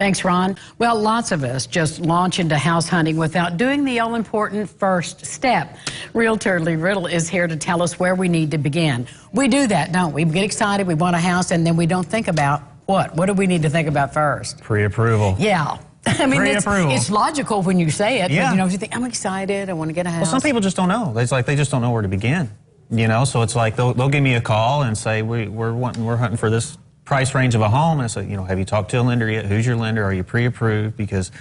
Thanks, Ron. Well, lots of us just launch into house hunting without doing the all-important first step. Realtor Lee Riddle is here to tell us where we need to begin. We do that, don't we? We get excited, we want a house, and then we don't think about what? What do we need to think about first? Pre-approval. Yeah. I mean, it's logical when you say it, yeah. But, you know, you think, I'm excited, I want to get a house. Well, some people just don't know. It's like they just don't know where to begin, you know? So it's like they'll give me a call and say, we're hunting for this price range of a home. And I say, you know, have you talked to a lender yet? Who's your lender? Are you pre-approved? Because,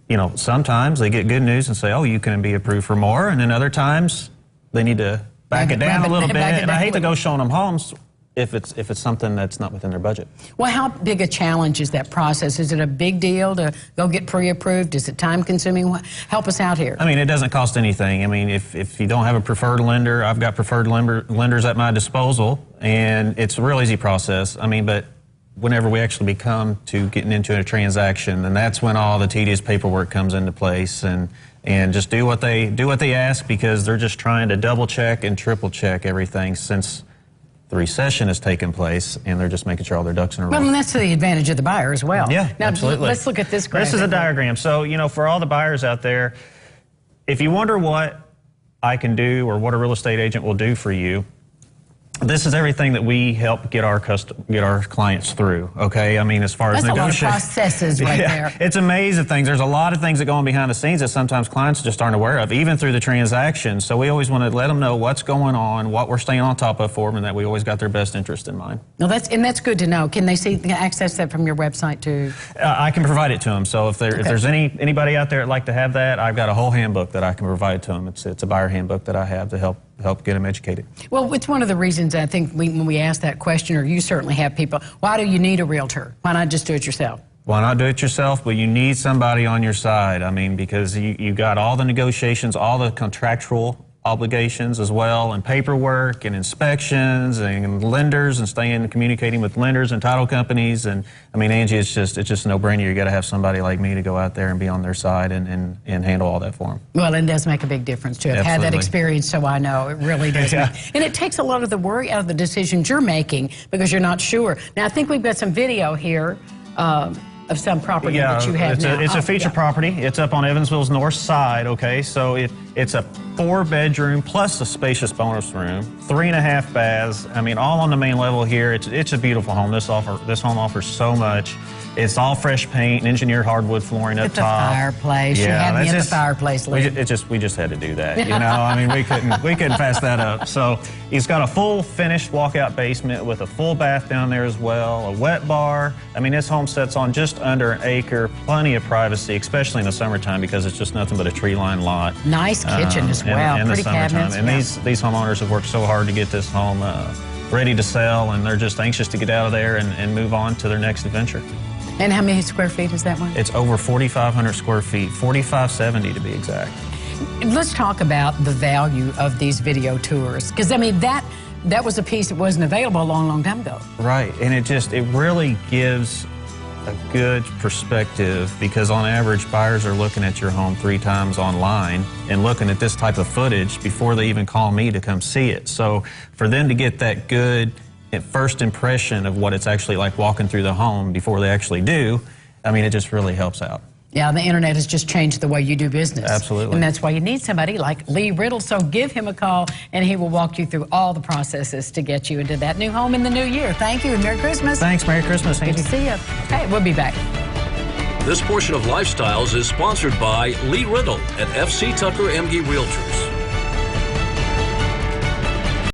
you know, sometimes they get good news and say, oh, you can be approved for more. And then other times they need to back it down a little bit. And I hate to go showing them homes if it's something that's not within their budget. Well, how big a challenge is that process? Is it a big deal to go get pre-approved? Is it time-consuming? Help us out here. I mean, it doesn't cost anything. I mean, if you don't have a preferred lender, I've got preferred lenders at my disposal, and it's a real easy process. I mean, but whenever we actually come to getting into a transaction, and that's when all the tedious paperwork comes into place, and just do what they ask, because they're just trying to double-check and triple-check everything since the recession has taken place, and they're just making sure all their ducks in a row. Well, and that's the advantage of the buyer as well. Yeah, now, absolutely. Let's look at this graphic. This is a diagram. So, you know, for all the buyers out there, if you wonder what I can do or what a real estate agent will do for you, this is everything that we help get our clients through, okay? I mean, as far as negotiation. That's a lot of processes right there. It's amazing things. There's a lot of things that go on behind the scenes that sometimes clients just aren't aware of, even through the transaction. So we always want to let them know what's going on, what we're staying on top of for them, and that we always got their best interest in mind. No, that's good to know. Can they access that from your website too? I can provide it to them. So if there's anybody out there that'd like to have that, I've got a whole handbook that I can provide to them. It's a buyer handbook that I have to help get them educated. Well, it's one of the reasons I think when we ask that question, or you certainly have people, why do you need a realtor? Why not just do it yourself? Why not do it yourself? But you need somebody on your side. I mean, because you got all the negotiations, all the contractual obligations as well, and paperwork and inspections and lenders, and staying and communicating with lenders and title companies. And I mean, Angie, it's just a no-brainer. You got to have somebody like me to go out there and be on their side and handle all that for them. Well, it does make a big difference too. I've had that experience, so I know it really does. Yeah. And it takes a lot of the worry out of the decisions you're making because you're not sure. Now, I think we've got some video here of some property that you have now. It's a feature property. It's up on Evansville's north side, okay? So it's a 4-bedroom plus a spacious bonus room, 3.5 baths. I mean, all on the main level here. It's a beautiful home. This home offers so much. It's all fresh paint and engineered hardwood flooring up top. It's a fireplace. Yeah, you had me at the fireplace, Lee. We just had to do that, you know? I mean, we couldn't pass that up. So he's got a full finished walkout basement with a full bath down there as well, a wet bar. I mean, this home sits on just under an acre, plenty of privacy, especially in the summertime, because it's just nothing but a tree-lined lot. Nice kitchen as well, in pretty the summertime. cabinets. And these homeowners have worked so hard to get this home ready to sell, and they're just anxious to get out of there and move on to their next adventure. And how many square feet is that one? It's over 4,500 square feet, 4,570 to be exact. Let's talk about the value of these video tours, because I mean that was a piece that wasn't available a long time ago. Right, and it really gives a good perspective, because on average buyers are looking at your home 3 times online and looking at this type of footage before they even call me to come see it. So for them to get that good first impression of what it's actually like walking through the home before they actually do, I mean, it just really helps out. Yeah, the internet has just changed the way you do business. Absolutely. And that's why you need somebody like Lee Riddle. So give him a call, and he will walk you through all the processes to get you into that new home in the new year. Thank you, and Merry Christmas. Thanks, Merry Christmas. Good to see you. Hey, we'll be back. This portion of Lifestyles is sponsored by Lee Riddle at FC Tucker MG Realtors.